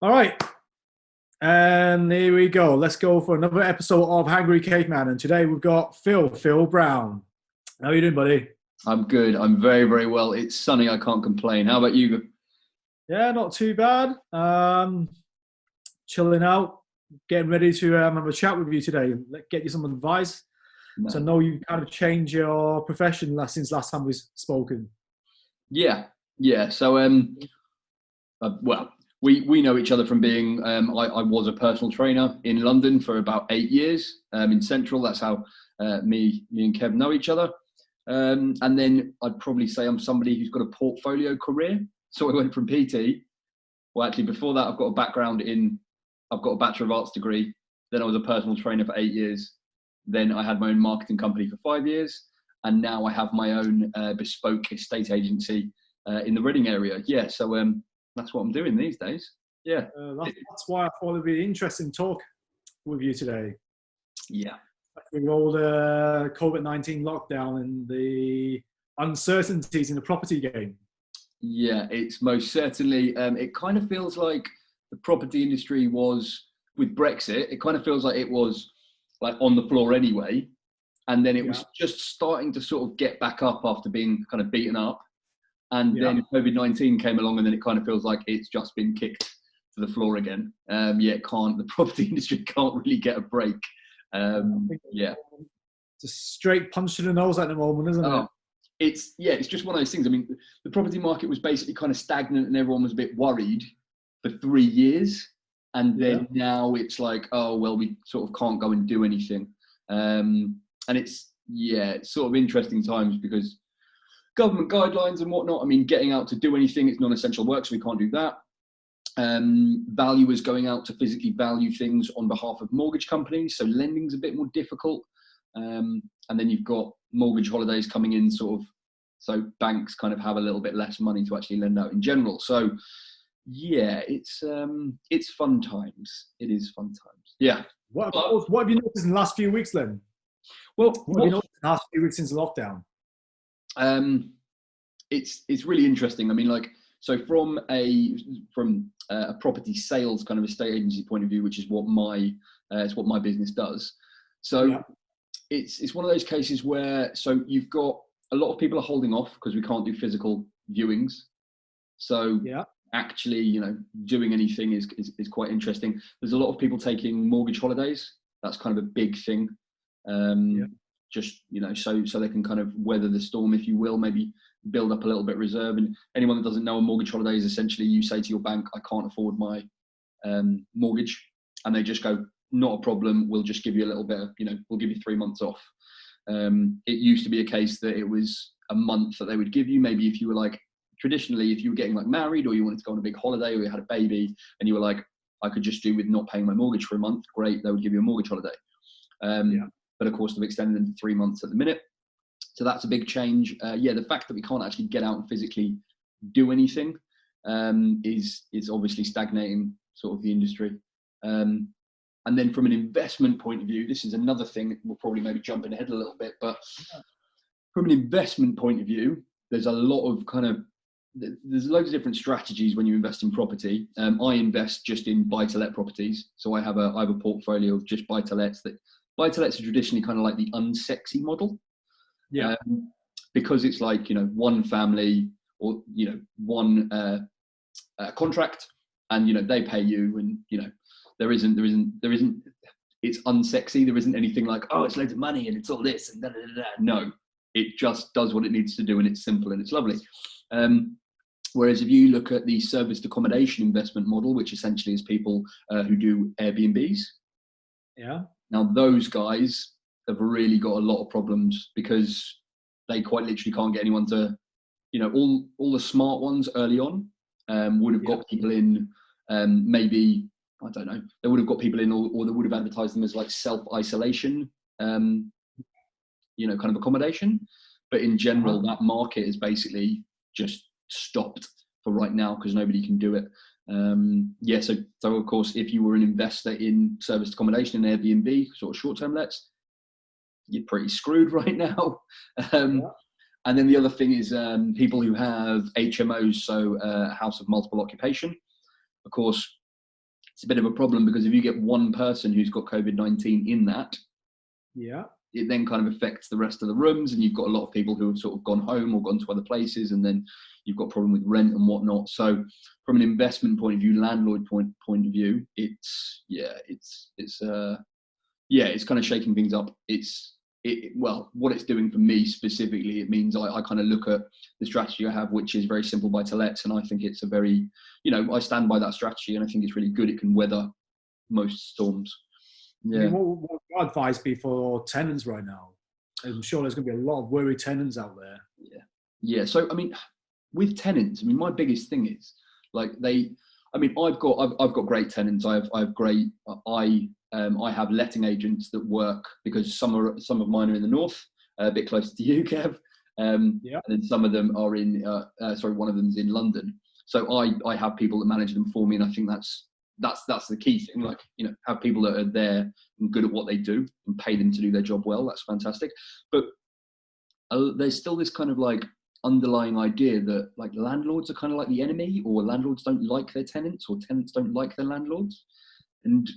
All right, and here we go. Let's go for another episode of Hangry Caveman. And today we've got Phil Brown. How are you doing, buddy? I'm good. I'm very, very well. It's sunny. I can't complain. How about you? Yeah, not too bad. Chilling out, getting ready to have a chat with you today. Get you some advice. No. So I know you kind of changed your profession since last time we've spoken. Yeah. So, well, we know each other from being. I was a personal trainer in London for about 8 years. In Central, that's how me and Kev know each other. And then I'd probably say I'm somebody who's got a portfolio career. So I went from PT. Well, actually, before that, I've got a Bachelor of Arts degree. Then I was a personal trainer for 8 years. Then I had my own marketing company for 5 years. And now I have my own bespoke estate agency in the Reading area. Yeah, so that's what I'm doing these days. Yeah. That's why I thought it'd be an interesting talk with you today. Yeah. With all the COVID-19 lockdown and the uncertainties in the property game. Yeah, it's most certainly, it kind of feels like the property industry was, with Brexit, it kind of feels like it was like on the floor anyway. And then it was just starting to sort of get back up after being kind of beaten up. And then COVID-19 came along and then it kind of feels like it's just been kicked to the floor again. The property industry can't really get a break. It's a straight punch to the nose at the moment, isn't it? It's just one of those things. I mean, the property market was basically kind of stagnant and everyone was a bit worried for 3 years. And then now it's like, oh, well, we sort of can't go and do anything. And it's sort of interesting times because government guidelines and whatnot, I mean, getting out to do anything, it's non-essential work, so we can't do that. Valuers going out to physically value things on behalf of mortgage companies, so lending's a bit more difficult. And then you've got mortgage holidays coming in so banks kind of have a little bit less money to actually lend out in general. So yeah, it's fun times. It is fun times. Yeah. What have you noticed in the last few weeks then? Well, what have you noticed in the last few weeks since lockdown? It's really interesting. I mean, like, so from a property sales kind of estate agency point of view, which is what my business does. So it's one of those cases where, so you've got a lot of people are holding off because we can't do physical viewings. So actually, doing anything is quite interesting. There's a lot of people taking mortgage holidays. That's kind of a big thing. Just, so they can kind of weather the storm, if you will, maybe build up a little bit of reserve. And anyone that doesn't know, a mortgage holiday is essentially you say to your bank, I can't afford my mortgage. And they just go, not a problem. We'll just give you a little bit of, we'll give you 3 months off. It used to be a case that it was a month that they would give you. Maybe if you were like, traditionally, if you were getting like married or you wanted to go on a big holiday or you had a baby and you were like, I could just do with not paying my mortgage for a month. Great. They would give you a mortgage holiday. But of course, they've extended them to 3 months at the minute. So that's a big change. The fact that we can't actually get out and physically do anything is obviously stagnating sort of the industry. And then from an investment point of view, this is another thing, we'll probably maybe jump ahead a little bit, but from an investment point of view, there's loads of different strategies when you invest in property. I invest just in buy-to-let properties. So I have a portfolio of just buy-to-lets. Buy-to-lets are traditionally kind of like the unsexy model. Because it's like, one family or, one contract and, they pay you and, there isn't, it's unsexy. There isn't anything like, oh, it's loads of money and it's all this and da, da, da, da. No, it just does what it needs to do and it's simple and it's lovely. Whereas if you look at the serviced accommodation investment model, which essentially is people who do Airbnbs. Now those guys have really got a lot of problems because they quite literally can't get anyone to, all the smart ones early on would have got people in, maybe, I don't know, they would have got people in or they would have advertised them as like self-isolation, kind of accommodation. But in general, that market is basically just stopped for right now because nobody can do it. So of course, if you were an investor in serviced accommodation and Airbnb, sort of short-term lets, you're pretty screwed right now. And then the other thing is people who have HMOs, so house of multiple occupation. Of course, it's a bit of a problem, because if you get one person who's got COVID-19 in that, it then kind of affects the rest of the rooms, and you've got a lot of people who have sort of gone home or gone to other places, and then you've got a problem with rent and whatnot. So from an investment point of view, landlord point of view, it's kind of shaking things up. Well, what it's doing for me specifically, it means I kind of look at the strategy I have, which is very simple buy to lets, and I think it's a very, I stand by that strategy, and I think it's really good. It can weather most storms. Yeah. I mean, what would your advice be for tenants right now? I'm sure there's going to be a lot of worried tenants out there. Yeah. So, I mean, with tenants, I mean, my biggest thing is like I've got great tenants. I have letting agents that work, because some of mine are in the north, a bit closer to you, Kev. And then some of them are one of them's in London. So I have people that manage them for me, and I think that's the key thing. Like, have people that are there and good at what they do, and pay them to do their job well. That's fantastic. But there's still this kind of like underlying idea that like landlords are kind of like the enemy, or landlords don't like their tenants, or tenants don't like their landlords. And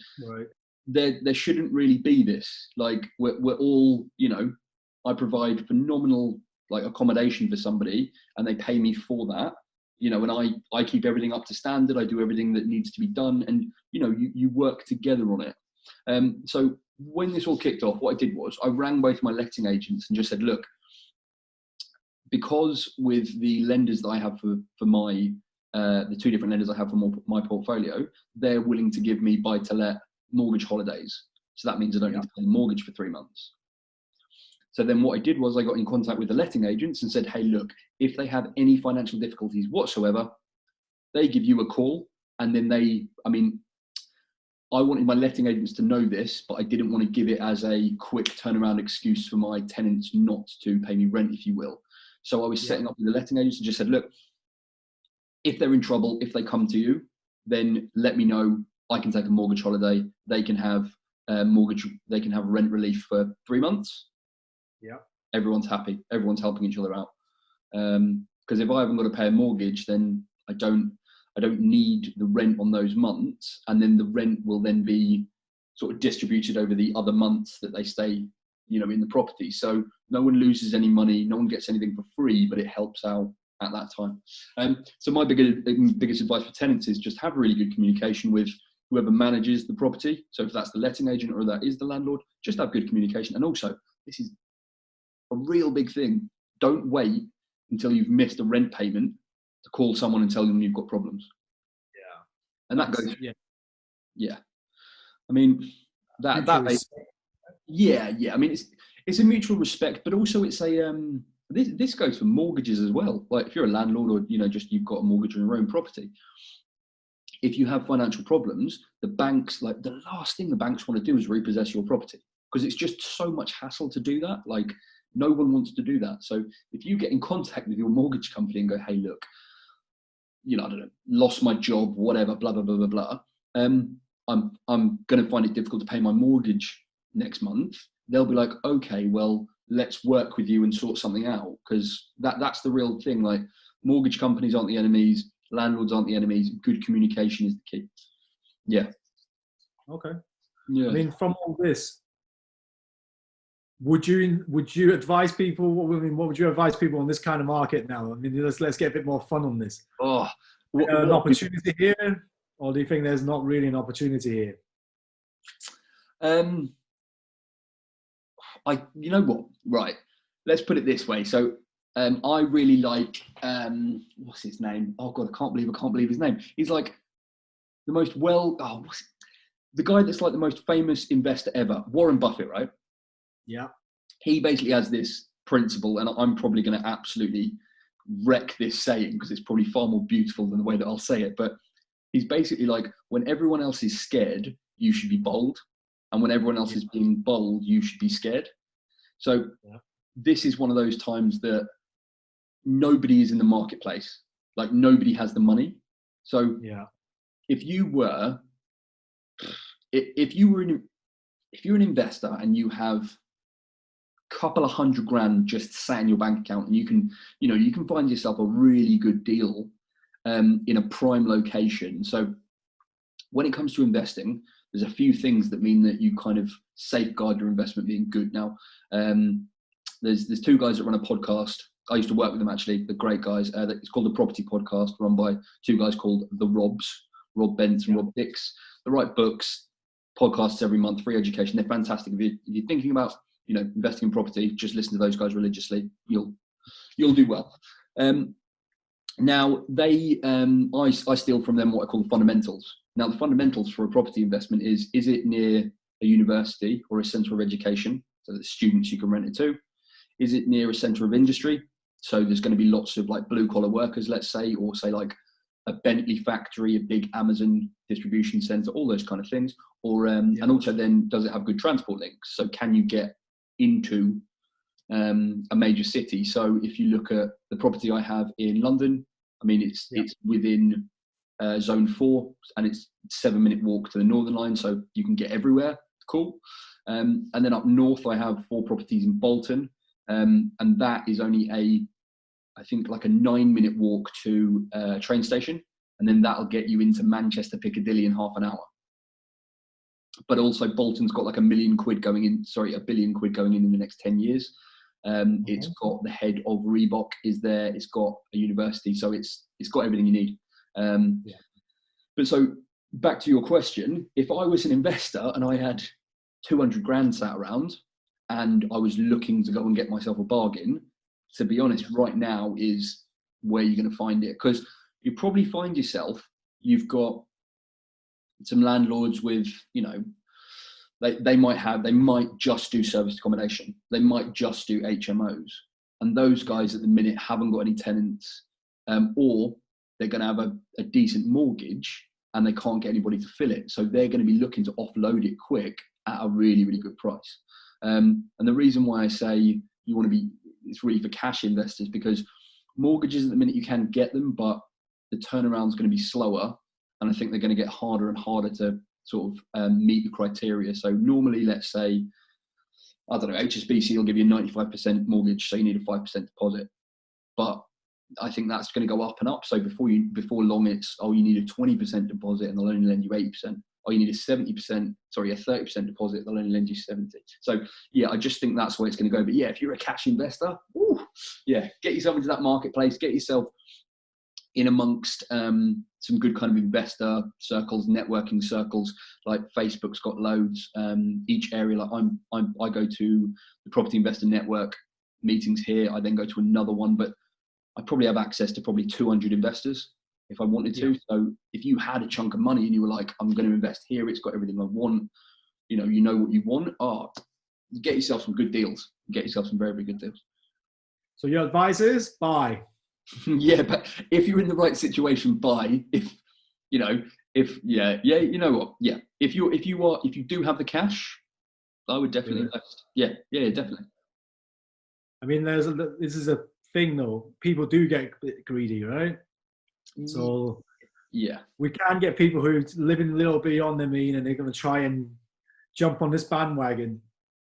there shouldn't really be this. Like, we're all, I provide phenomenal like accommodation for somebody, and they pay me for that. And I keep everything up to standard. I do everything that needs to be done, and you work together on it. So when this all kicked off, what I did was I rang both my letting agents and just said, look, because with the lenders that I have for my the two different lenders I have for my portfolio, they're willing to give me buy to let mortgage holidays. So that means I don't need to pay the mortgage for 3 months. So then what I did was I got in contact with the letting agents and said, hey, look, if they have any financial difficulties whatsoever, they give you a call. And then I wanted my letting agents to know this, but I didn't want to give it as a quick turnaround excuse for my tenants not to pay me rent, if you will. So I was setting up with the letting agents and just said, look, if they're in trouble, if they come to you, then let me know. I can take a mortgage holiday. They can have rent relief for 3 months. Yeah. Everyone's happy. Everyone's helping each other out. Because if I haven't got to pay a mortgage, then I don't need the rent on those months, and then the rent will then be sort of distributed over the other months that they stay, in the property. So no one loses any money, no one gets anything for free, but it helps out at that time. So my biggest advice for tenants is just have really good communication with whoever manages the property. So if that's the letting agent or that is the landlord, just have good communication. And also, this is a real big thing. Don't wait until you've missed a rent payment to call someone and tell them you've got problems. Yeah. And that goes. Yeah. I mean, I mean, it's a mutual respect, but also it's a this goes for mortgages as well. Like if you're a landlord, or just you've got a mortgage on your own property, if you have financial problems, the banks, like the last thing the banks want to do is repossess your property, because it's just so much hassle to do that. Like no one wants to do that. So if you get in contact with your mortgage company and go, hey, look, I don't know, lost my job, whatever, blah, blah, blah, blah, blah. I'm going to find it difficult to pay my mortgage next month. They'll be like, okay, well, let's work with you and sort something out, because that's the real thing. Like mortgage companies aren't the enemies, landlords aren't the enemies. Good communication is the key. Yeah. Okay. Yeah. I mean, from all this, would you advise people? What would you advise people on this kind of market now? I mean, let's get a bit more fun on this. Oh, an opportunity here, or do you think there's not really an opportunity here? You know what? Right. Let's put it this way. So, I really like what's his name? Oh God, I can't believe his name. He's like the most the guy that's like the most famous investor ever, Warren Buffett, right? Yeah. He basically has this principle, and I'm probably going to absolutely wreck this saying because it's probably far more beautiful than the way that I'll say it. But he's basically like, when everyone else is scared, you should be bold. And when everyone else is being bold, you should be scared. So this is one of those times that nobody is in the marketplace. Like nobody has the money. So if you're an investor and you have couple of $100,000 just sat in your bank account, and you can find yourself a really good deal in a prime location. So when it comes to investing, there's a few things that mean that you kind of safeguard your investment being good. Now, there's two guys that run a podcast. I used to work with them, actually. They're great guys. It's called the Property Podcast, run by two guys called the Robs, Rob Dix and Rob Dix. They write books, podcasts every month, free education. They're fantastic. If you're thinking about, investing in property, just listen to those guys religiously. You'll do well. Now I steal from them what I call the fundamentals. Now the fundamentals for a property investment is it near a university or a centre of education, so that students you can rent it to? Is it near a centre of industry? So there's going to be lots of like blue collar workers, let's say, or say like a Bentley factory, a big Amazon distribution centre, all those kind of things. Or and also then, does it have good transport links? So can you get into a major city? So if you look at the property I have in London, I mean, it's within zone 4, and it's a 7-minute walk to the Northern Line, so you can get everywhere. Cool. And then up north, I have 4 properties in Bolton, and that is only I think like a 9-minute walk to a train station, and then that'll get you into Manchester Piccadilly in half an hour. But also Bolton's got like £1 billion going in in the next 10 years. It's got the head of Reebok is there. It's got a university, so it's got everything you need. But so back to your question, if I was an investor and I had 200 grand sat around and I was looking to go and get myself a bargain, to be honest, right now is where you're going to find it, because you probably find yourself, you've got some landlords with, they might just do serviced accommodation. They might just do HMOs. And those guys at the minute haven't got any tenants, or they're going to have a decent mortgage and they can't get anybody to fill it. So they're going to be looking to offload it quick at a really, really good price. And the reason why I say it's really for cash investors, because mortgages at the minute you can get them, but the turnaround is going to be slower. And I think they're going to get harder and harder to sort of meet the criteria. So normally, let's say, I don't know, HSBC will give you a 95% mortgage, so you need a 5% deposit. But I think that's going to go up and up. So before long, it's, you need a 20% deposit and they'll only lend you 80%. Or you need a 30% deposit, they'll only lend you 70%. So yeah, I just think that's where it's going to go. But yeah, if you're a cash investor, get yourself into that marketplace, get yourself in amongst some good kind of investor circles, networking circles. Like Facebook's got loads. Each area, like I go to the Property Investor Network meetings here. I then go to another one, but I probably have access to probably 200 investors if I wanted to. So if you had a chunk of money and you were like, I'm going to invest here, it's got everything I want, you know what you want, get yourself some good deals. Get yourself some very, very good deals. So your advice is buy. Yeah, but if you're in the right situation, buy. If you know what? Yeah. If you do have the cash, I would definitely invest. Yeah, definitely. I mean, this is a thing though. People do get a bit greedy, right? So yeah, we can get people who live in a little beyond their mean, and they're going to try and jump on this bandwagon.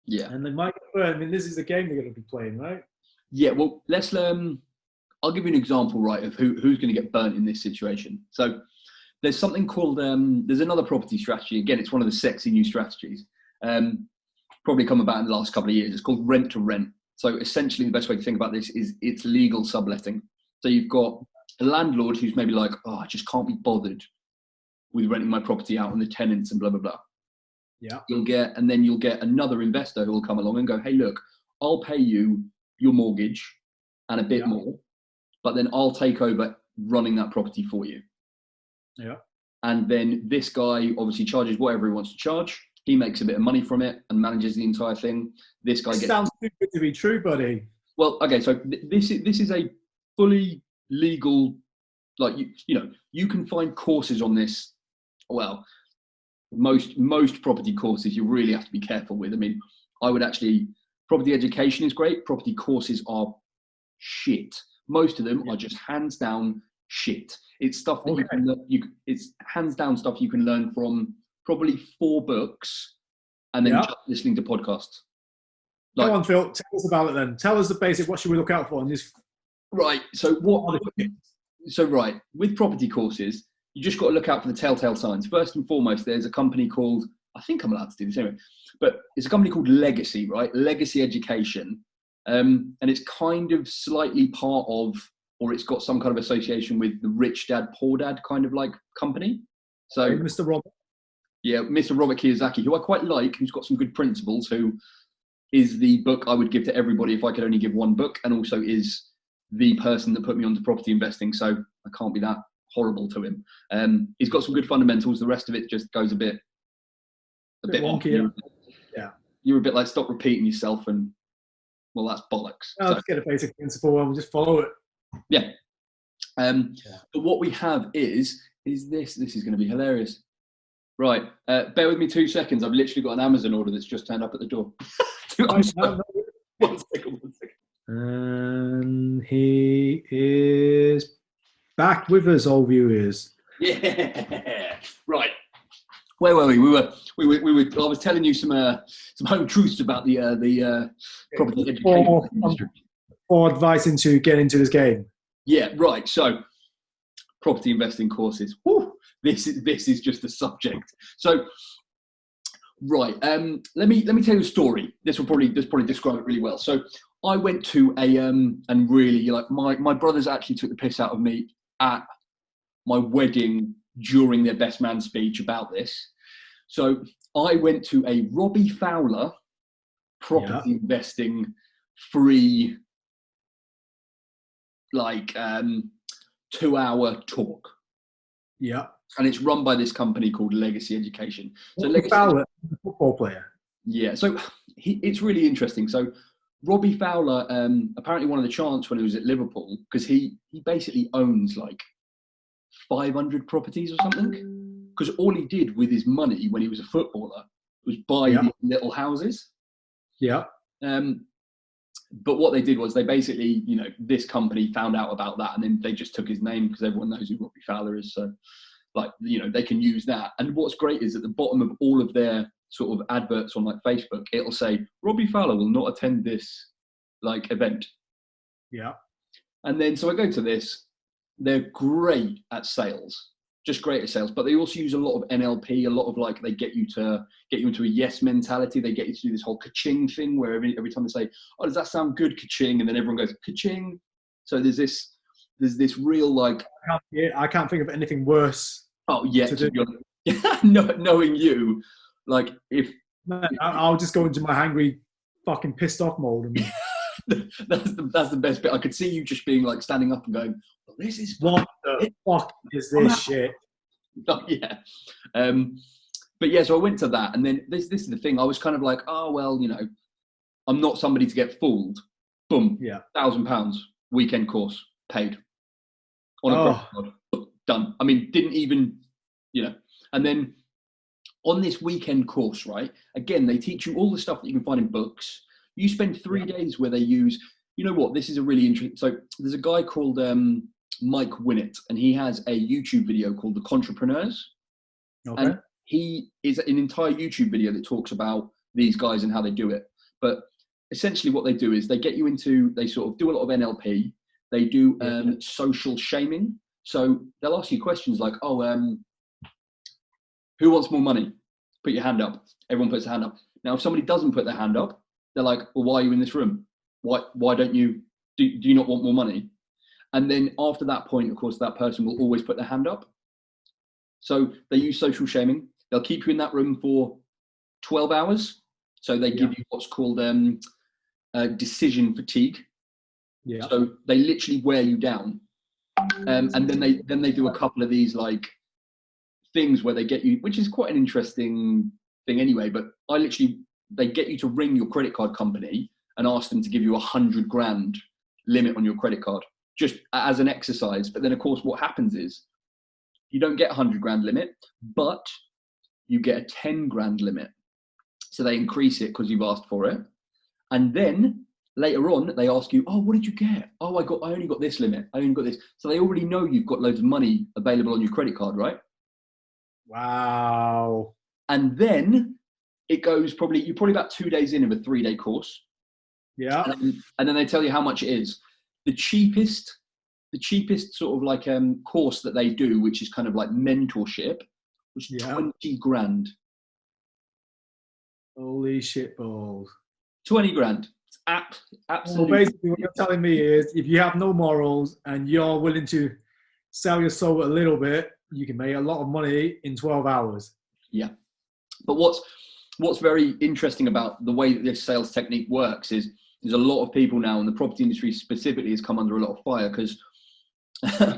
Yeah, and they might get burned. I mean, this is the game they're going to be playing, right? Yeah. Well, let's. I'll give you an example, right, of who's going to get burnt in this situation. So there's something called, there's another property strategy. Again, it's one of the sexy new strategies. Probably come about in the last couple of years. It's called rent to rent. So essentially the best way to think about this is it's legal subletting. So you've got a landlord who's maybe like, I just can't be bothered with renting my property out and the tenants and blah, blah, blah. Yeah. You'll get another investor who will come along and go, hey, look, I'll pay you your mortgage and a bit more, but then I'll take over running that property for you. Yeah. And then this guy obviously charges whatever he wants to charge. He makes a bit of money from it and manages the entire thing. This guy sounds too good to be true, buddy. Well, okay, so this is a fully legal, like you can find courses on this. Well, most property courses you really have to be careful with. I mean, property education is great. Property courses are shit. Most of them are just hands down shit. It's stuff that it's hands down stuff you can learn from probably 4 books and then just listening to podcasts. Come on, Phil, tell us about it then. Tell us the basic, what should we look out for on this? Right. So with property courses, you just got to look out for the telltale signs. First and foremost, there's a company called, I think I'm allowed to do this anyway, but it's a company called Legacy, right? Legacy Education. And it's kind of slightly part of, or it's got some kind of association with the Rich Dad, Poor Dad kind of like company. So Mr. Robert. Yeah, Mr. Robert Kiyosaki, who I quite like, who's got some good principles, who is the book I would give to everybody if I could only give one book, and also is the person that put me onto property investing. So I can't be that horrible to him. He's got some good fundamentals. The rest of it just goes a bit wonky. You're a bit like, stop repeating yourself, and well, that's bollocks. I'll just get a basic principle and we'll just follow it. Yeah. But what we have is this. This is going to be hilarious. Right. Bear with me 2 seconds. I've literally got an Amazon order that's just turned up at the door. One second. And he is back with us, all viewers. Yeah. Right. Where were we? We were. I was telling you some home truths about the property education industry. For advice into getting into this game. Yeah. Right. So, property investing courses. Whew, this is just the subject. So, right. Let me tell you a story. This probably describe it really well. So, I went to a and really, like, my brothers actually took the piss out of me at my wedding during their best man speech about this. So I went to a Robbie Fowler property investing free, like 2-hour talk. Yeah. And it's run by this company called Legacy Education. So Robbie Fowler, the football player. Yeah. So it's really interesting. So Robbie Fowler apparently won the chance when he was at Liverpool, because he basically owns like 500 properties or something. Because all he did with his money when he was a footballer was buy these little houses. Yeah. But what they did was they basically, this company found out about that, and then they just took his name because everyone knows who Robbie Fowler is. So, like, they can use that. And what's great is at the bottom of all of their sort of adverts on like Facebook, it'll say Robbie Fowler will not attend this like event. Yeah. And then so I go to this. They're great at sales. Just great at sales, but they also use a lot of NLP, a lot of like, they get you into a yes mentality. They get you to do this whole ka-ching thing where every time they say, oh, does that sound good? Ka-ching. And then everyone goes ka-ching. So there's this real like, I can't think of anything worse. Oh yeah. To be honest, knowing you, like if I'll just go into my hangry fucking pissed off mode. And that's the best bit. I could see you just being like standing up and going, well, this is what the fuck is this shit? Oh, yeah. But yeah, so I went to that, and then this is the thing. I was kind of like, oh well, I'm not somebody to get fooled. Boom. Yeah. £1,000 weekend course paid on a credit card. Done. I mean, didn't even, and then on this weekend course, right? Again, they teach you all the stuff that you can find in books. You spend 3 days where they use, this is a really interesting. So there's a guy called Mike Winnett, and he has a YouTube video called The Contrapreneurs. Okay. And he is an entire YouTube video that talks about these guys and how they do it. But essentially what they do is they sort of do a lot of NLP. They do social shaming. So they'll ask you questions like, who wants more money? Put your hand up. Everyone puts their hand up. Now, if somebody doesn't put their hand up, they're like, well, why are you in this room? Why don't you, do you not want more money? And then after that point, of course, that person will always put their hand up. So they use social shaming. They'll keep you in that room for 12 hours. So they give you what's called decision fatigue. Yeah. So they literally wear you down. And then they do a couple of these like things where they get you, which is quite an interesting thing anyway, but they get you to ring your credit card company and ask them to give you $100,000 limit on your credit card, just as an exercise. But then of course what happens is you don't get $100,000 limit, but you get a $10,000 limit. So they increase it because you've asked for it. And then later on they ask you, oh, what did you get? Oh, I only got this limit. I only got this. So they already know you've got loads of money available on your credit card, right? Wow. And then it goes you're probably about 2 days in of a 3-day course. Yeah. And then they tell you how much it is. The cheapest the cheapest sort of like course that they do, which is kind of like mentorship, was 20 grand. Holy shit balls. 20 grand. Absolutely. Well, basically what you're telling me is if you have no morals and you're willing to sell your soul a little bit, you can make a lot of money in 12 hours. Yeah. But what's very interesting about the way that this sales technique works is there's a lot of people now, and the property industry specifically has come under a lot of fire because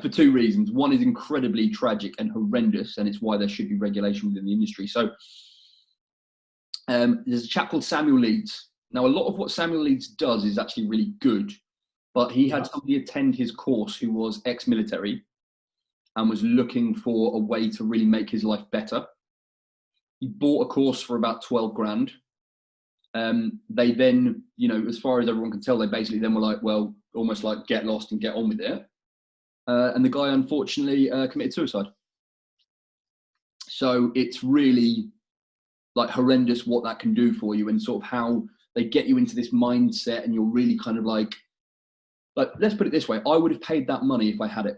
for two reasons. One is incredibly tragic and horrendous, and it's why there should be regulation within the industry. So there's a chap called Samuel Leeds. Now, a lot of what Samuel Leeds does is actually really good, but he had somebody attend his course who was ex-military and was looking for a way to really make his life better. He bought a course for about 12 grand. They then, you know, as far as everyone can tell, they basically then were like, well, almost like get lost and get on with it. And the guy unfortunately committed suicide. So it's really like horrendous what that can do for you, and sort of how they get you into this mindset, and you're really kind of like let's put it this way, I would have paid that money if I had it.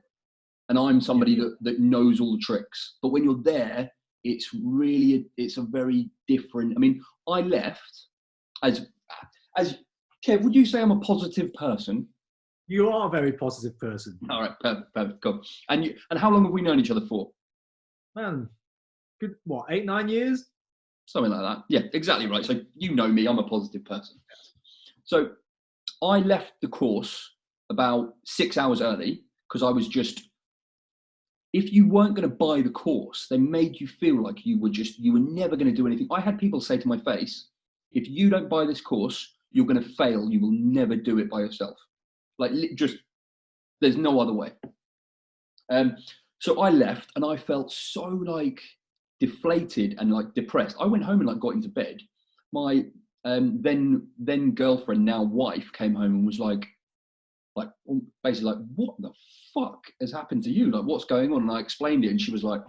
And I'm somebody that knows all the tricks. But when you're there, it's a very different, I mean, I left as Kev, would you say I'm a positive person? You are a very positive person. All right, perfect, cool. And how long have we known each other for? Man, good, what, 8-9 years? Something like that. Yeah, exactly right. So you know me, I'm a positive person. So I left the course about 6 hours early because I was just, if you weren't going to buy the course, they made you feel like you were never going to do anything. I had people say to my face, if you don't buy this course, you're going to fail. You will never do it by yourself. Like, just, there's no other way. So I left and I felt so like deflated and like depressed. I went home and like got into bed. My then girlfriend, now wife, came home and was like basically like, what the fuck has happened to you? Like, what's going on? And I explained it, and she was like,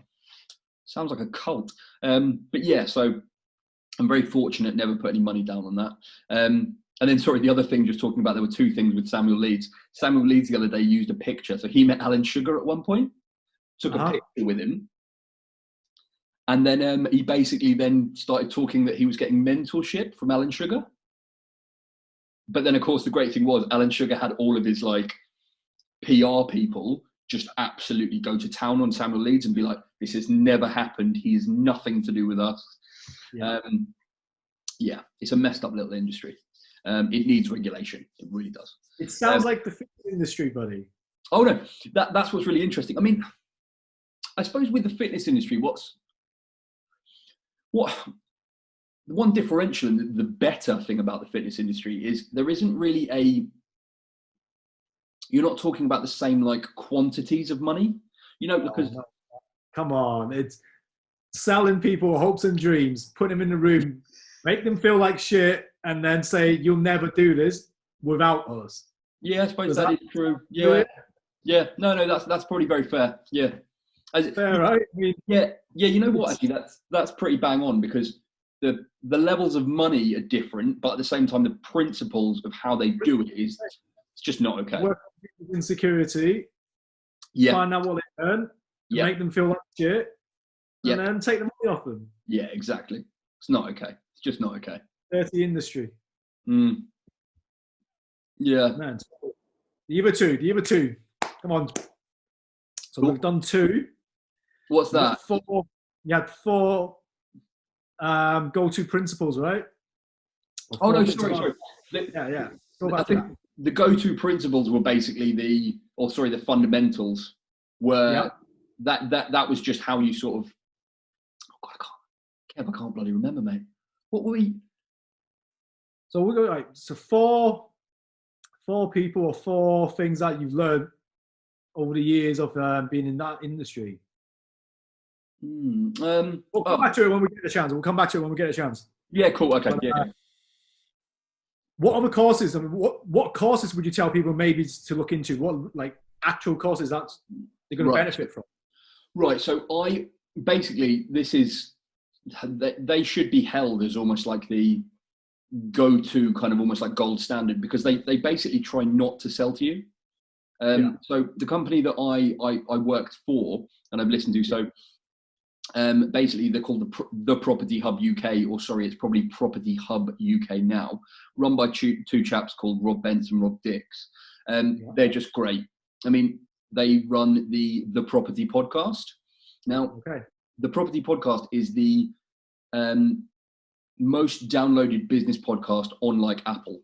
sounds like a cult. But yeah, so I'm very fortunate, never put any money down on that. And then, sorry, the other thing, just talking about, there were two things with Samuel Leeds. Samuel Leeds the other day used a picture. So he met Alan Sugar at one point, took a picture with him. And then he basically then started talking that he was getting mentorship from Alan Sugar. But then, of course, the great thing was Alan Sugar had all of his like PR people just absolutely go to town on Samuel Leeds and be like, this has never happened. He has nothing to do with us. Yeah, it's a messed up little industry. It needs regulation. It really does. It sounds like the fitness industry, buddy. Oh, no, that's what's really interesting. I mean, I suppose with the fitness industry, the one differential and the better thing about the fitness industry is there isn't really you're not talking about the same like quantities of money, you know, because come on, it's selling people hopes and dreams, put them in the room, make them feel like shit, and then say you'll never do this without us. Yeah, I suppose that is true. Yeah, no, that's probably very fair. Yeah, fair, right? I mean, yeah. You know what? Actually, that's pretty bang on, because the levels of money are different, but at the same time, the principles of how they do it is it's just not okay. Work with insecurity. Yeah. Find out what they earn. Yeah. Make them feel like shit. And then take the money off them. Yeah, exactly. It's not okay. It's just not okay. Dirty industry. Yeah. Man, the other two. Come on. So we've done 2. What's that? You had 4 go-to principles, right? Oh no, sorry. Yeah. I think the go-to principles were basically the fundamentals were that was just how you sort of. Oh God, I can't bloody remember, mate. What were we? So we go so 4 people or 4 things that you've learned over the years of being in that industry. We'll come back to it when we get a chance. Yeah, cool. Okay. Yeah. What other courses? I mean, what courses would you tell people maybe to look into? What like actual courses that they're going to benefit from? Right. So they should be held as almost like the go-to kind of almost like gold standard, because they basically try not to sell to you. So the company that I worked for and I've listened to, so basically they're called the Property Hub UK, or sorry, it's probably Property Hub UK now, run by two chaps called Rob Dix and Rob Dix. They're just great. I mean, they run the Property Podcast. Now, the Property Podcast is the most downloaded business podcast on like Apple.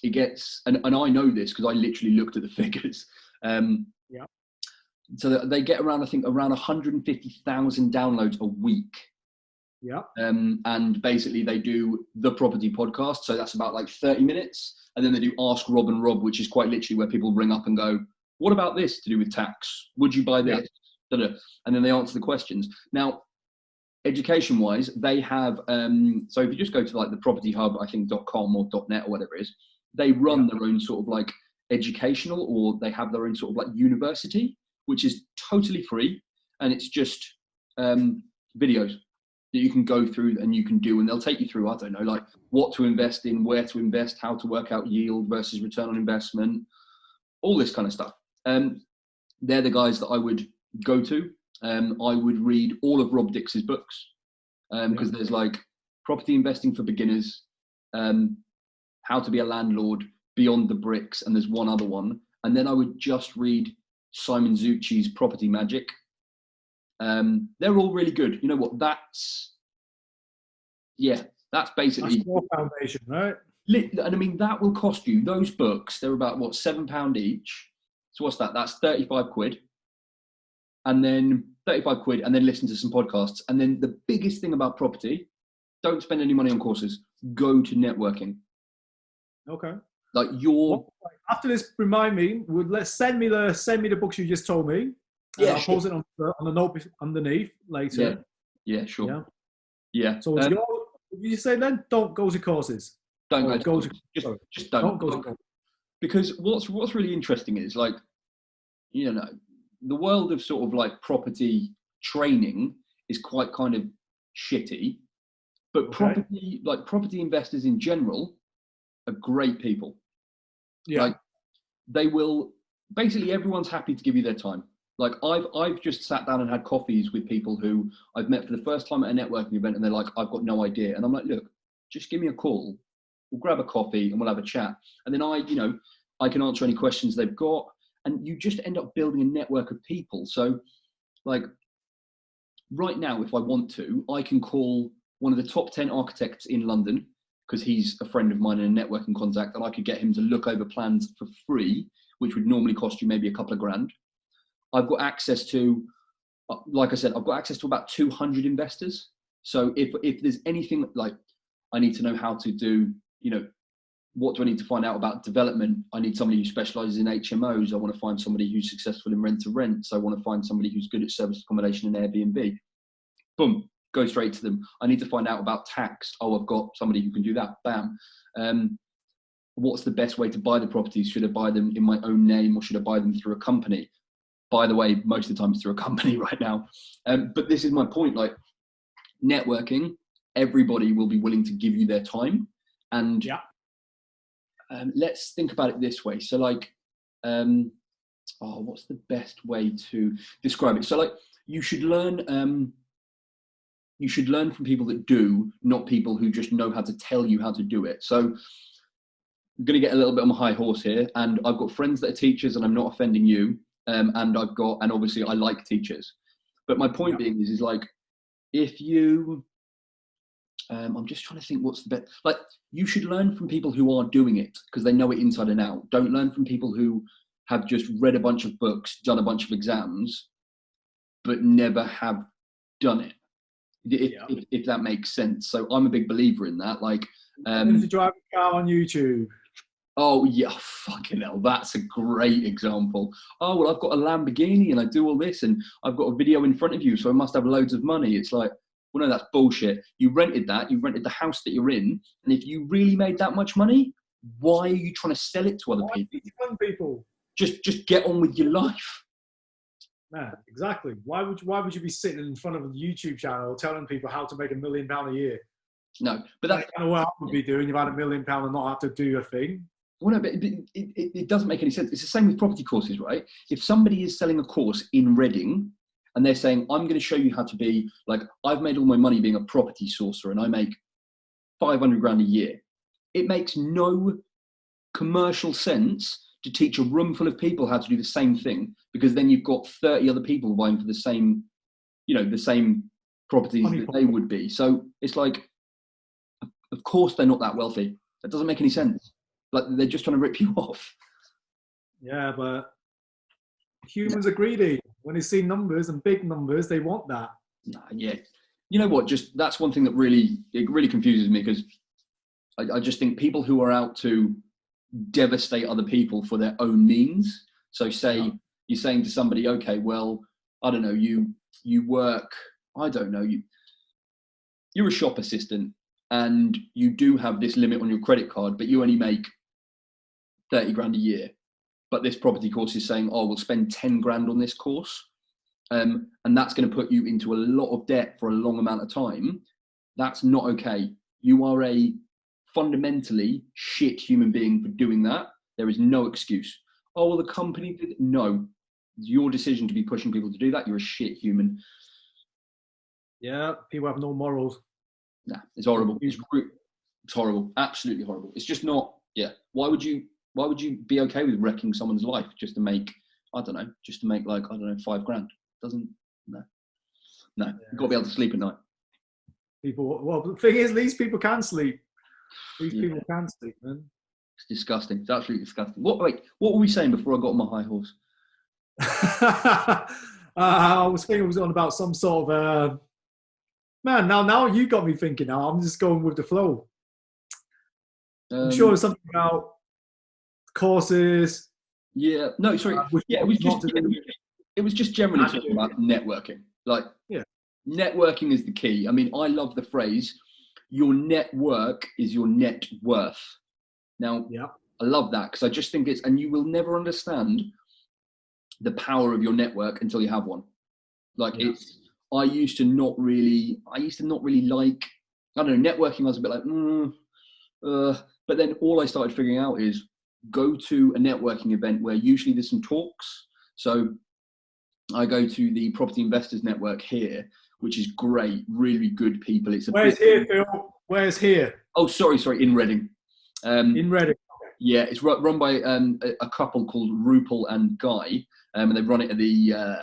It gets, and I know this because I literally looked at the figures. So they get around, I think, around 150,000 downloads a week. And basically they do the Property Podcast. So that's about like 30 minutes. And then they do Ask Rob and Rob, which is quite literally where people ring up and go, what about this to do with tax? Would you buy this? And then they answer the questions. Now, education wise, they have, so if you just go to like the Property Hub, I think .com or .net or whatever it is, they run their own sort of like educational, or they have their own sort of like university, which is totally free. And it's just videos that you can go through and you can do, and they'll take you through, I don't know, like what to invest in, where to invest, how to work out yield versus return on investment, all this kind of stuff. They're the guys that I would go to. I would read all of Rob Dix's books because there's like Property Investing for Beginners, How to Be a Landlord, Beyond the Bricks, and there's one other one. And then I would just read Simon Zutshi's Property Magic. They're all really good. You know what? That's basically your foundation, right? And I mean, that will cost you, those books, they're about what, £7 each. So what's that? That's 35 quid. And then 35 quid, and then listen to some podcasts. And then the biggest thing about property, don't spend any money on courses. Go to networking. Okay. Like after this, remind me. Send me the books you just told me. I'll post it on the note underneath later. Yeah, sure. Yeah. So you say then, don't go to courses. Don't go to courses. Just don't go to courses. Because what's really interesting is like, you know, the world of sort of like property training is quite kind of shitty, but property investors in general are great people. Like they will, basically everyone's happy to give you their time. Like I've just sat down and had coffees with people who I've met for the first time at a networking event, and they're like, I've got no idea. And I'm like, look, just give me a call. We'll grab a coffee and we'll have a chat. And then I can answer any questions they've got. And you just end up building a network of people. So like right now, if I want to, I can call one of the top 10 architects in London, because he's a friend of mine and a networking contact, and I could get him to look over plans for free, which would normally cost you maybe a couple of grand. I've got access to, like I said, I've got access to about 200 investors. So if there's anything like I need to know how to do, you know, what do I need to find out about development? I need somebody who specializes in HMOs. I want to find somebody who's successful in rent to rent. So I want to find somebody who's good at service accommodation and Airbnb. Boom, go straight to them. I need to find out about tax. Oh, I've got somebody who can do that. Bam. What's the best way to buy the properties? Should I buy them in my own name or should I buy them through a company? By the way, most of the time it's through a company right now. But this is my point, like networking, everybody will be willing to give you their time. And let's think about it this way. So like, what's the best way to describe it? So like, you should learn from people that do, not people who just know how to tell you how to do it. So I'm going to get a little bit on my high horse here, and I've got friends that are teachers, and I'm not offending you. And obviously I like teachers, but my point being is like, if you, I'm just trying to think what's the best, like you should learn from people who are doing it because they know it inside and out. Don't learn from people who have just read a bunch of books, done a bunch of exams, but never have done it. If that makes sense. So I'm a big believer in that. Like, to drive a car on YouTube. Oh yeah, fucking hell, that's a great example. Oh, well, I've got a Lamborghini and I do all this and I've got a video in front of you, so I must have loads of money. It's like, well, no, that's bullshit. You rented the house that you're in, and if you really made that much money, why are you trying to sell it to other people? Just get on with your life. Man, exactly. Why would you be sitting in front of a YouTube channel telling people how to make £1 million a year? No, but that's kind of what I would be doing if I had £1 million and not have to do a thing. well, no, but it doesn't make any sense. It's the same with property courses, right? If somebody is selling a course in Reading and they're saying, I'm going to show you how to be like, I've made all my money being a property sourcer and I make 500 grand a year. It makes no commercial sense to teach a room full of people how to do the same thing, because then you've got 30 other people vying for the same, the same properties that they would be. So it's like, of course they're not that wealthy. That doesn't make any sense. Like, they're just trying to rip you off. Yeah, but humans are greedy. When they see numbers and big numbers, they want that. Yeah. You know what? Just that's one thing that really confuses me, because I just think people who are out to devastate other people for their own means. So say you're saying to somebody, okay, well, I don't know, you work, I don't know, you're a shop assistant and you do have this limit on your credit card, but you only make 30 grand a year. But this property course is saying, oh, we'll spend 10 grand on this course. And that's going to put you into a lot of debt for a long amount of time. That's not okay. You are a fundamentally shit human being for doing that. There is no excuse. Oh, well, the company did. No, it's your decision to be pushing people to do that. You're a shit human. Yeah, people have no morals. Nah, it's horrible. It's horrible. Absolutely horrible. It's just not. Yeah. Why would you be okay with wrecking someone's life just to make, like, I don't know, 5 grand? Doesn't, no. Yeah. You've got to be able to sleep at night. Well, the thing is, these people can sleep. These people can sleep, man. It's disgusting. It's absolutely disgusting. What were we saying before I got on my high horse? I was thinking it was on about some sort of, man, now you got me thinking now. I'm just going with the flow. I'm sure there's something about courses. Yeah. No, sorry. It was just generally talking about networking. Like, networking is the key. I mean, I love the phrase, your network is your net worth. Now, I love that, because I just think and you will never understand the power of your network until you have one. Like, I used to not really like, I don't know, networking. I was a bit like, but then all I started figuring out is go to a networking event where usually there's some talks. So I go to the Property Investors Network here, which is great, really good people. Where's here, Phil? Where's here? Oh, sorry, in Reading. In Reading. Yeah, it's run by a couple called Rupal and Guy, and they run it at the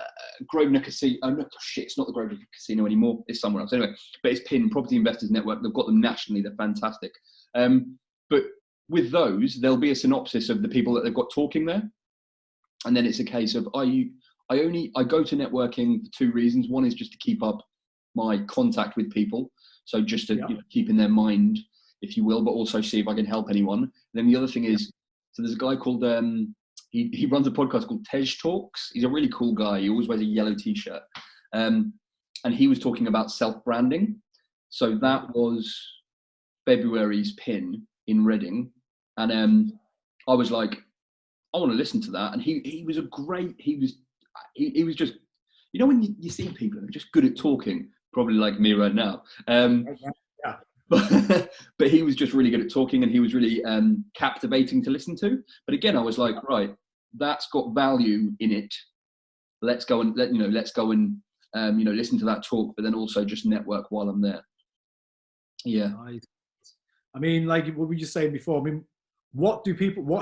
Grosvenor Casino. Oh, no, shit, it's not the Grosvenor Casino anymore. It's somewhere else. Anyway, but it's PIN, Property Investors Network. They've got them nationally. They're fantastic. But with those, there'll be a synopsis of the people that they've got talking there. And then it's a case of, I go to networking for 2 reasons. One is just to keep up my contact with people. So just to keep in their mind, if you will, but also see if I can help anyone. And then the other thing is, so there's a guy called, he runs a podcast called Tej Talks. He's a really cool guy. He always wears a yellow t-shirt. And he was talking about self-branding. So that was February's PIN in Reading. And I was like, I want to listen to that. And he was he was just, when you see people who are just good at talking, probably like me right now. But he was just really good at talking, and he was really captivating to listen to. But again, I was like, right, that's got value in it. Let's go and listen to that talk, but then also just network while I'm there. Yeah. I mean, like what we just saying before. I mean, what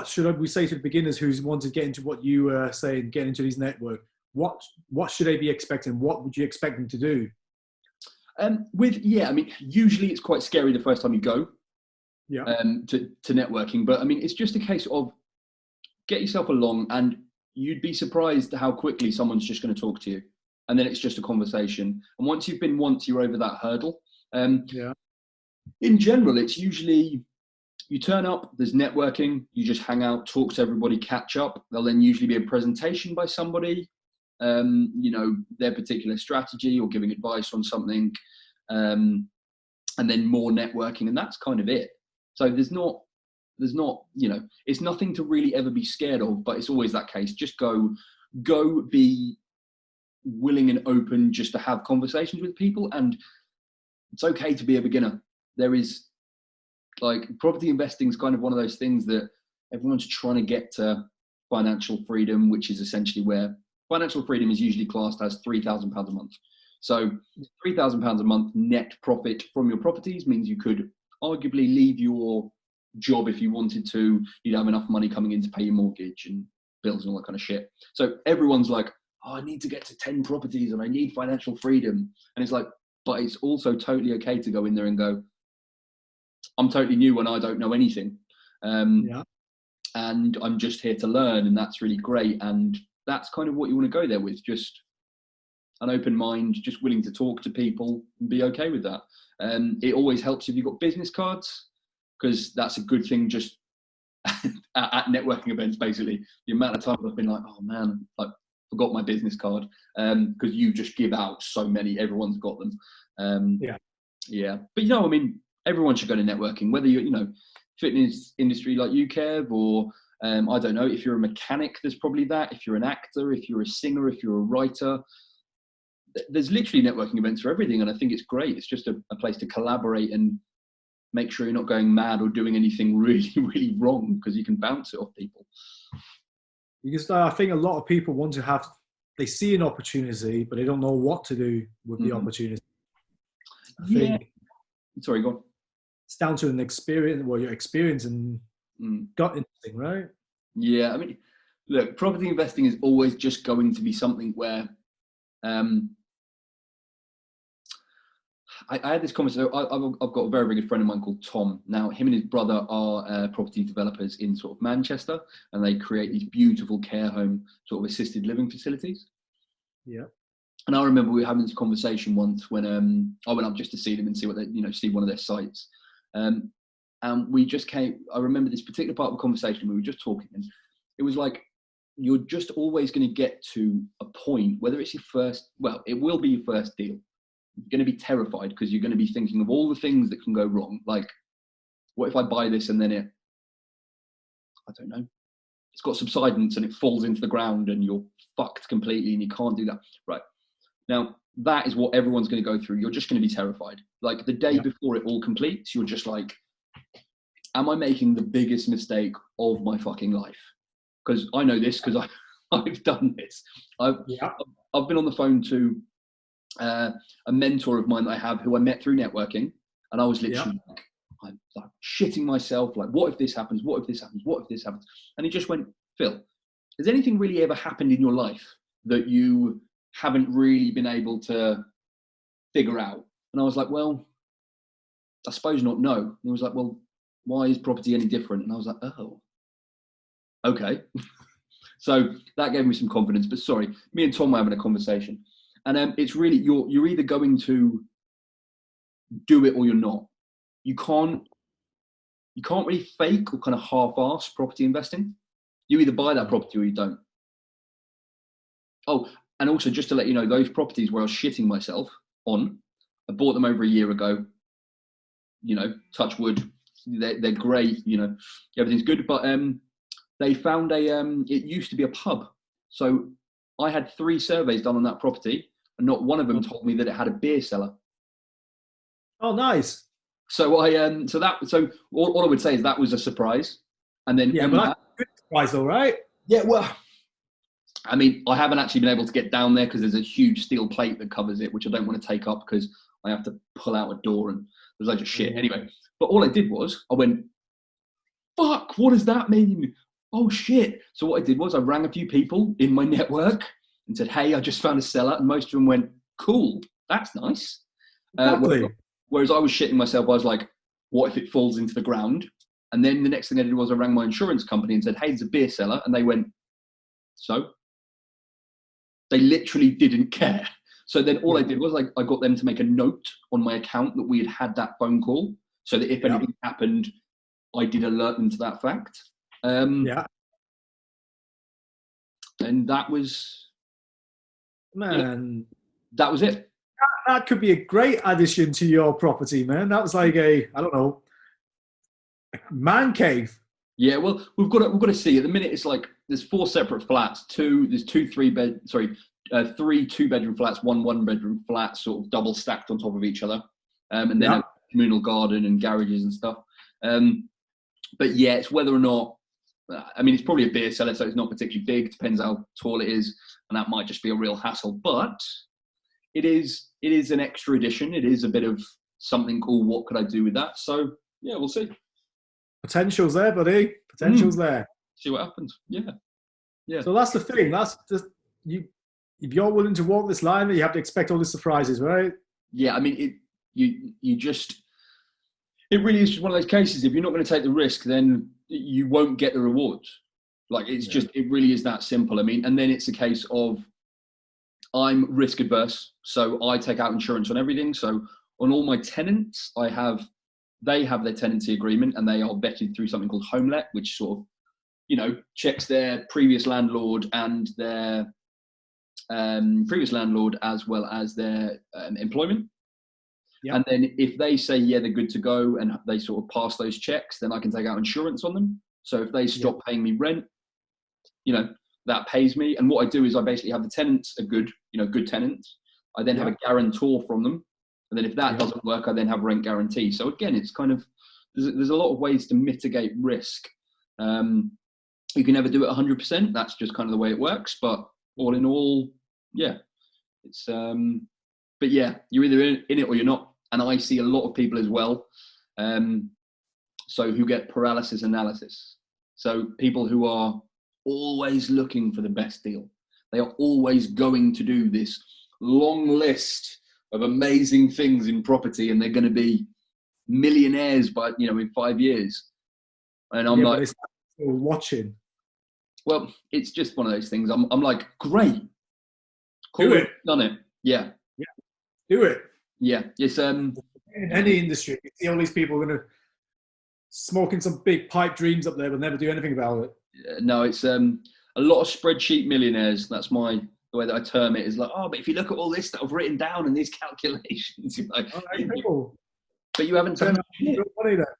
should we say to the beginners who want to get into what you were saying, get into these network? What should they be expecting? What would you expect them to do? I mean, usually it's quite scary the first time you go to networking, but I mean, it's just a case of get yourself along, and you'd be surprised how quickly someone's just going to talk to you, and then it's just a conversation. And once you've been you're over that hurdle. In general, it's usually you turn up, there's networking, you just hang out, talk to everybody, catch up. There'll then usually be a presentation by somebody, their particular strategy or giving advice on something, and then more networking, and that's kind of it. So there's not, it's nothing to really ever be scared of, but it's always that case. Just go be willing and open just to have conversations with people, and it's okay to be a beginner. There is, like, property investing is kind of one of those things that everyone's trying to get to financial freedom, which is essentially where financial freedom is usually classed as £3,000 a month. So £3,000 a month net profit from your properties means you could arguably leave your job if you wanted to. You'd have enough money coming in to pay your mortgage and bills and all that kind of shit. So everyone's like, oh, I need to get to 10 properties and I need financial freedom. And it's like, but it's also totally okay to go in there and go, I'm totally new and I don't know anything. And I'm just here to learn, and that's really great. And that's kind of what you want to go there with, just an open mind, just willing to talk to people and be okay with that. It always helps if you've got business cards, because that's a good thing just at networking events, basically. The amount of times I've been like, oh man, I forgot my business card, because you just give out so many, everyone's got them. Yeah. But, I mean, everyone should go to networking, whether you're, fitness industry like you, Kev, or I don't know, if you're a mechanic, there's probably that. If you're an actor, if you're a singer, if you're a writer, there's literally networking events for everything. And I think it's great. It's just a place to collaborate and make sure you're not going mad or doing anything really, really wrong, because you can bounce it off people. Because I think a lot of people want to they see an opportunity, but they don't know what to do with the opportunity. I think. Sorry, go on. It's down to an experience, your experience and gut instinct, right? Yeah, I mean, look, property investing is always just going to be something where I had this conversation. I've got a very, very good friend of mine called Tom. Now, him and his brother are property developers in sort of Manchester, and they create these beautiful care home sort of assisted living facilities. Yeah. And I remember we were having this conversation once when I went up just to see them and see what they, see one of their sites. And we just I remember this particular part of the conversation, we were just talking, and it was like, you're just always going to get to a point, whether it's your first, it will be your first deal. You're going to be terrified because you're going to be thinking of all the things that can go wrong. Like, what if I buy this and then I don't know, it's got subsidence and it falls into the ground and you're fucked completely and you can't do that. Right. Now, that is what everyone's going to go through. You're just going to be terrified. Like the day before it all completes, you're just like, am I making the biggest mistake of my fucking life? Because I know this, because I've done this. I've been on the phone to a mentor of mine that I have, who I met through networking, and I was literally I'm like shitting myself, like, what if this happens? What if this happens? What if this happens? And he just went, Phil, has anything really ever happened in your life that you haven't really been able to figure out? And I was like, well, I suppose not, no. And he was like, well, why is property any different? And I was like, oh, okay. So that gave me some confidence. But sorry, me and Tom were having a conversation, and it's really, you're either going to do it or you're not. You can't really fake or kind of half-ass property investing. You either buy that property or you don't. Oh, and also just to let you know, those properties where I was shitting myself on, I bought them over a year ago. Touch wood, they're great. Everything's good. But they found it used to be a pub. So I had 3 surveys done on that property, and not one of them told me that it had a beer cellar. Oh, nice. So all I would say is that was a surprise. And then but that's a good surprise, though, right? Yeah, well, I mean, I haven't actually been able to get down there because there's a huge steel plate that covers it, which I don't want to take up because I have to pull out a door and there's loads of shit. Anyway, but all I did was I went, fuck, what does that mean? Oh, shit. So what I did was I rang a few people in my network and said, hey, I just found a cellar. And most of them went, cool, that's nice. Exactly. Whereas I was shitting myself, I was like, what if it falls into the ground? And then the next thing I did was I rang my insurance company and said, hey, there's a beer cellar. And they went, so? They literally didn't care. So then all I did was I got them to make a note on my account that we had that phone call, so that if anything happened, I did alert them to that fact. And that was... Man. That was it. That could be a great addition to your property, man. That was like a man cave. Yeah, well, we've got to see. At the minute, it's like there's 4 separate flats. There's 3 2-bedroom flats, 1 1-bedroom flat, sort of double stacked on top of each other, and then a communal garden and garages and stuff. But yeah, it's whether or not I mean, it's probably a beer cellar, so it's not particularly big. Depends how tall it is, and that might just be a real hassle. But it is an extra addition. It is a bit of something cool. What could I do with that? So yeah, we'll see. Potential's there, buddy. Potential's there. See what happens. Yeah. So that's the thing. That's just you. If you're willing to walk this line, you have to expect all the surprises, right? Yeah, I mean, you just, it really is just one of those cases. If you're not going to take the risk, then you won't get the rewards. Like, it's just, it really is that simple. I mean, and then it's a case of, I'm risk adverse, so I take out insurance on everything. So on all my tenants, they have their tenancy agreement, and they are vetted through something called HomeLet, which sort of, checks their previous landlord and their previous landlord as well as their employment. Yep. And then if they say, yeah, they're good to go, and they sort of pass those checks, then I can take out insurance on them. So if they stop paying me rent, that pays me. And what I do is I basically have the tenants are good, good tenants. I then have a guarantor from them. And then if that doesn't work, I then have rent guarantee. So again, it's kind of, there's a lot of ways to mitigate risk. You can never do it 100%. That's just kind of the way it works. But all in all, yeah, it's, but yeah, you're either in it or you're not. And I see a lot of people as well. So who get paralysis analysis. So people who are always looking for the best deal. They are always going to do this long list of amazing things in property, and they're going to be millionaires by, in 5 years. And I'm like, watching. Well, it's just one of those things. I'm like, great. Cool. Do it. Done it. Yeah. Yeah. Do it. Yeah. It's in any industry, you see all these people going to smoking some big pipe dreams up there, but never do anything about it. No, it's a lot of spreadsheet millionaires. That's the way that I term it, is like, oh, but if you look at all this that I've written down and these calculations, you're like, people. But you haven't done money there.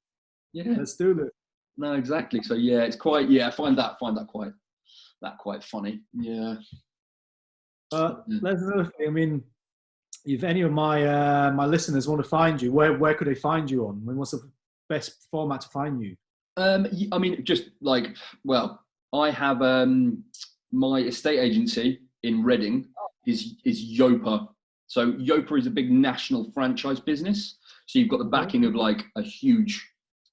Yeah. Let's do this. No, exactly. So yeah, it's quite, I find that quite funny. Yeah. There's another thing. I mean, if any of my my listeners want to find you, where could they find you on? I mean, what's the best format to find you? I mean, just like, well, I have my estate agency in Reading is Yopa. So Yopa is a big national franchise business. So you've got the backing of like a huge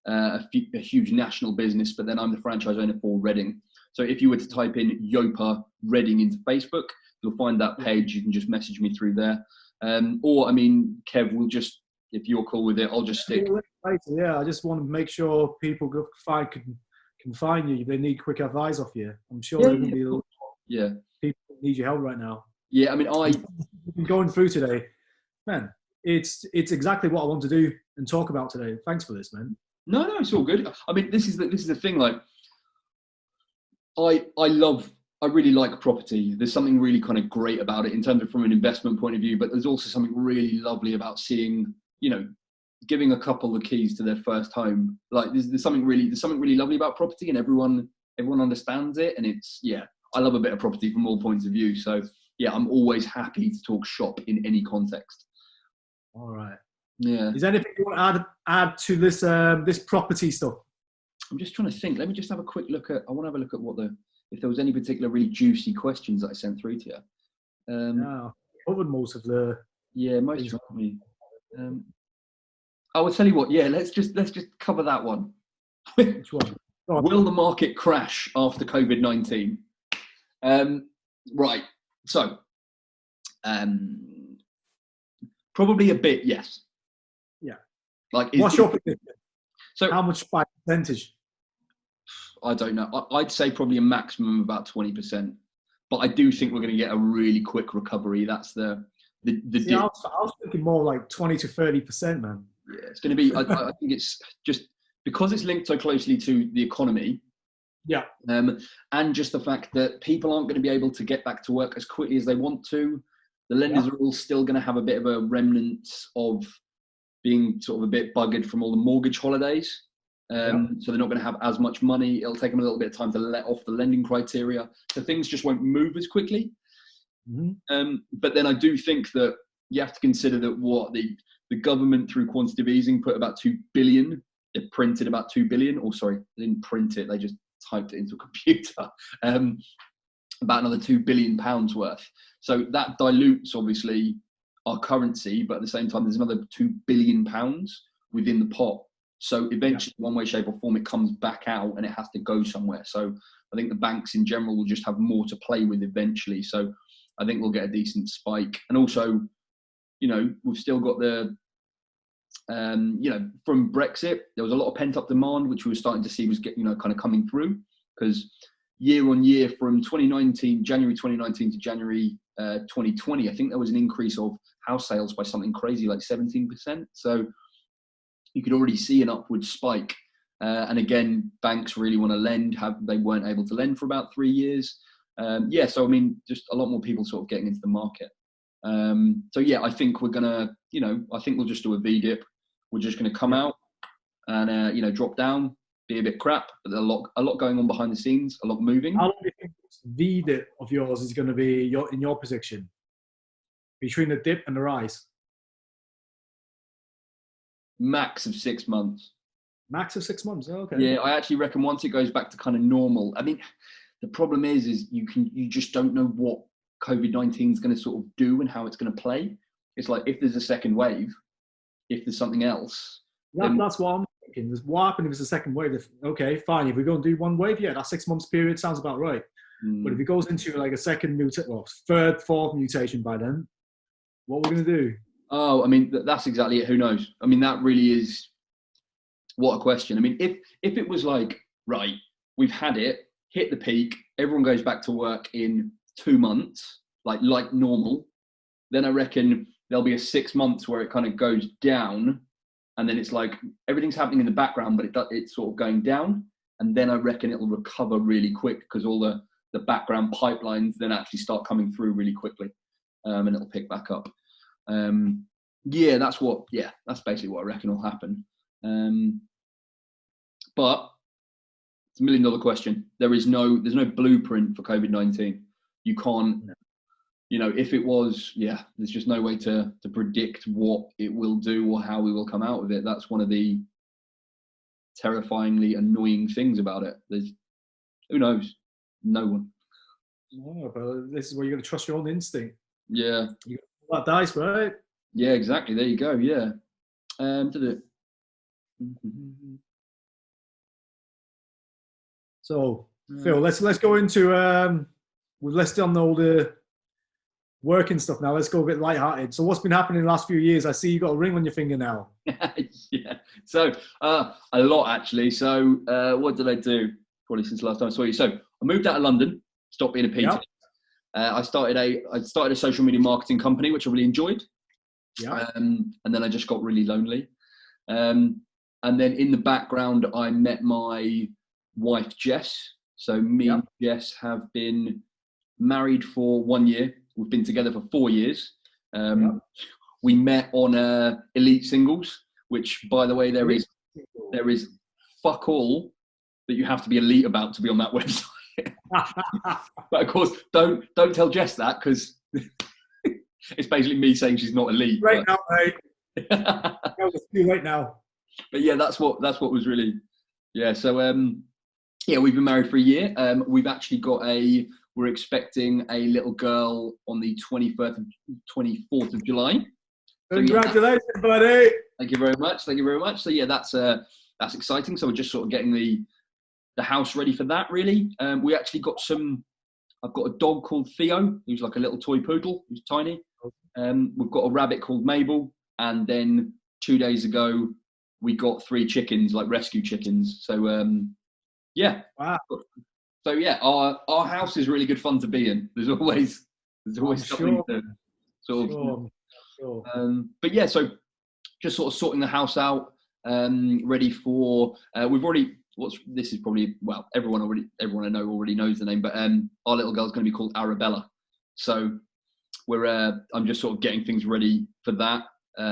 national business, but then I'm the franchise owner for Reading. So if you were to type in Yopa Reading into Facebook, you'll find that page. You can just message me through there. Or, I mean, Kev will just, if you're cool with it, I'll just stick. Yeah, I just want to make sure people can find you. If they need quick advice off you, I'm sure there can be people that need your help right now. Yeah, I mean, I've been going through today, man. It's exactly what I want to do and talk about today. Thanks for this, man. No, it's all good. I mean, this is the thing. Like, I really like property. There's something really kind of great about it in terms of from an investment point of view, but there's also something really lovely about seeing, giving a couple the keys to their first home. Like there's something really lovely about property, and everyone understands it. And it's, I love a bit of property from all points of view. So yeah, I'm always happy to talk shop in any context. All right. Yeah. Is there anything you want to add to this this property stuff? I'm just trying to think. Let me just have a quick look at. I want to have a look at if there was any particular really juicy questions that I sent through to you. No, covered most of the. Yeah, most of me. I will tell you what. Yeah, let's just cover that one. Which one? Will the market crash after COVID-19? Right. So, probably a bit, yes. Yeah. Like, what's your prediction? So, how much by percentage? I don't know. I'd say probably a maximum of about 20%. But I do think we're going to get a really quick recovery. That's the See, I was thinking more like 20 to 30%, man. Yeah, it's going to be. I think it's just because it's linked so closely to the economy. Yeah. And just the fact that people aren't going to be able to get back to work as quickly as they want to. The lenders are all still going to have a bit of a remnant of being sort of a bit buggered from all the mortgage holidays. So they're not going to have as much money. It'll take them a little bit of time to let off the lending criteria. So things just won't move as quickly. Mm-hmm. But then I do think that you have to consider that the government through quantitative easing put about 2 billion. They printed about 2 billion. Or sorry, they didn't print it. They just typed it into a computer. About another £2 billion worth. So that dilutes obviously our currency, but at the same time, there's another £2 billion within the pot. So eventually, one way, shape, or form, it comes back out and it has to go somewhere. So I think the banks in general will just have more to play with eventually. So I think we'll get a decent spike. And also, we've still got the, from Brexit, there was a lot of pent up demand, which we were starting to see was kind of coming through, because year on year from January 2019 to January 2020, I think there was an increase of house sales by something crazy like 17%. So you could already see an upward spike. And again, banks really want to lend. They weren't able to lend for about 3 years. So I mean, just a lot more people sort of getting into the market. So yeah, I think we're gonna, I think we'll just do a V dip. We're just gonna come out and drop down, be a bit crap, but there's a lot going on behind the scenes, a lot moving. How long do you think this V dip of yours is going to be in your position between the dip and the rise? Max of 6 months. Max of 6 months. Oh, okay. Yeah, I actually reckon once it goes back to kind of normal. I mean, the problem is you just don't know what COVID-19 is going to sort of do and how it's going to play. It's like if there's a second wave, if there's something else. That's what I'm thinking. What happened if it's a second wave? Okay, fine. If we're going to do one wave, that 6 months period sounds about right. But if it goes into like a second third, fourth mutation by then, what are we going to do? Oh, I mean, that's exactly it. Who knows? I mean, that really is what a question. I mean, if it was like, right, we've had it, hit the peak, everyone goes back to work in 2 months, like normal, then I reckon there'll be a 6 months where it kind of goes down, and then it's like everything's happening in the background, but it's sort of going down, and then I reckon it'll recover really quick because all the background pipelines then actually start coming through really quickly, and it'll pick back up. That's basically what I reckon will happen. But it's $1 million question. There's no blueprint for COVID-19. You can't, if it was, there's just no way to predict what it will do or how we will come out of it. That's one of the terrifyingly annoying things about it. Who knows? No one. Oh, but this is where you're going to trust your own instinct. Yeah. You got that dice, right? Yeah, exactly. There you go. Yeah. Did it? So, Phil, let's go into we've listed on all the working stuff now. Let's go a bit lighthearted. So, what's been happening in the last few years? I see you got a ring on your finger now. Yeah. So, a lot actually. So, what did I do? Probably since the last time I saw you. So, I moved out of London, stopped being a PT. Yep. I started a social media marketing company, which I really enjoyed. Yeah. And then I just got really lonely. And then in the background, I met my wife, Jess. So me and Jess have been married for 1 year. We've been together for 4 years. We met on Elite Singles, which, by the way, there is fuck all that you have to be elite about to be on that website. But of course, don't tell Jess that, because it's basically me saying she's not elite. Right now, mate. Right now. But yeah, that's what was really, yeah. So we've been married for a year. We've actually we're expecting a little girl on the 24th of July. Congratulations, buddy. Thank you very much. So yeah, that's exciting. So we're just sort of getting the house ready for that, really. We actually I've got a dog called Theo, who's like a little toy poodle, who's tiny. We've got a rabbit called Mabel, and then 2 days ago we got 3 chickens, like rescue chickens. So yeah. Wow. So yeah, our house is really good fun to be in. There's always something to sort of. Sure. But yeah, so just sort of sorting the house out, ready for. We've already. This is probably, well, everyone I know already knows the name, but our little girl's going to be called Arabella. So I'm just sort of getting things ready for that.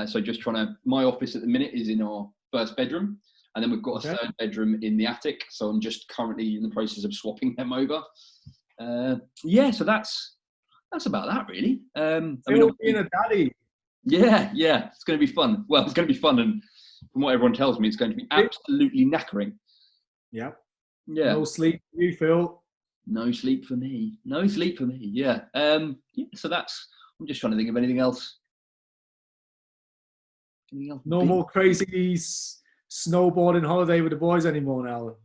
So just my office at the minute is in our first bedroom, and then we've got a third bedroom in the attic. So I'm just currently in the process of swapping them over. So that's about that, really. Being a daddy. Yeah, it's going to be fun. Well, it's going to be fun, and from what everyone tells me, it's going to be absolutely knackering. Yeah. Yeah. No sleep for you, Phil. No sleep for me. No sleep for me. Yeah. Yeah. So that's. I'm just trying to think of anything else. No more crazy snowboarding holiday with the boys anymore now.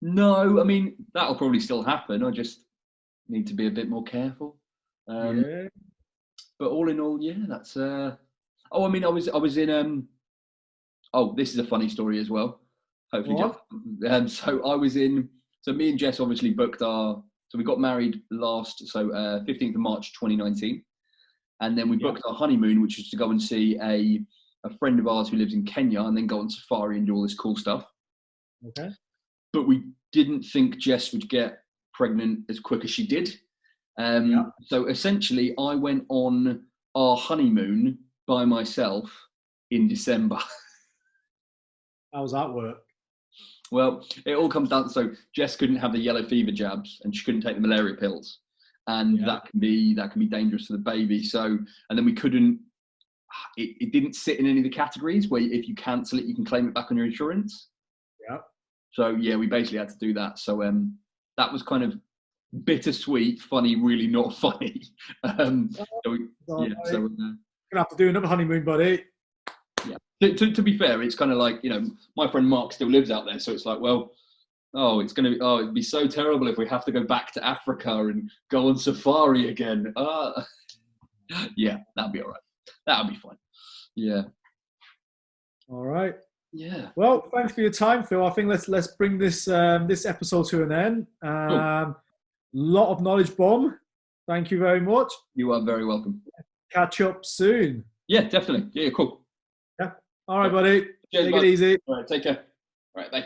No, I mean that'll probably still happen. I just need to be a bit more careful. Yeah. But all in all, yeah, that's. Oh, I mean, I was in. Oh, this is a funny story as well. Hopefully, Jeff. So I was in. So me and Jess obviously booked our. So we got married 15th of March 2019, and then we booked our honeymoon, which was to go and see a friend of ours who lives in Kenya, and then go on safari and do all this cool stuff. Okay. But we didn't think Jess would get pregnant as quick as she did. So essentially, I went on our honeymoon by myself in December. How does that work? Well, it all comes down to, so Jess couldn't have the yellow fever jabs and she couldn't take the malaria pills, and that can be dangerous for the baby. So, and then we couldn't. It didn't sit in any of the categories where if you cancel it, you can claim it back on your insurance. Yeah. So yeah, we basically had to do that. So that was kind of bittersweet, funny, really not funny. Gonna have to do another honeymoon, buddy. Yeah. To be fair, it's kind of like, my friend Mark still lives out there, so it's like, well, it'd be so terrible if we have to go back to Africa and go on safari again. Yeah, that'd be all right. That'll be fine. Yeah. All right. Yeah. Well, thanks for your time, Phil. I think let's bring this episode to an end. Cool. Lot of knowledge bomb. Thank you very much. You are very welcome. Catch up soon. Yeah, definitely. Yeah, cool. Yeah. All right, buddy. Cheers, Take bud. it easy. All right, take care. All right, bye.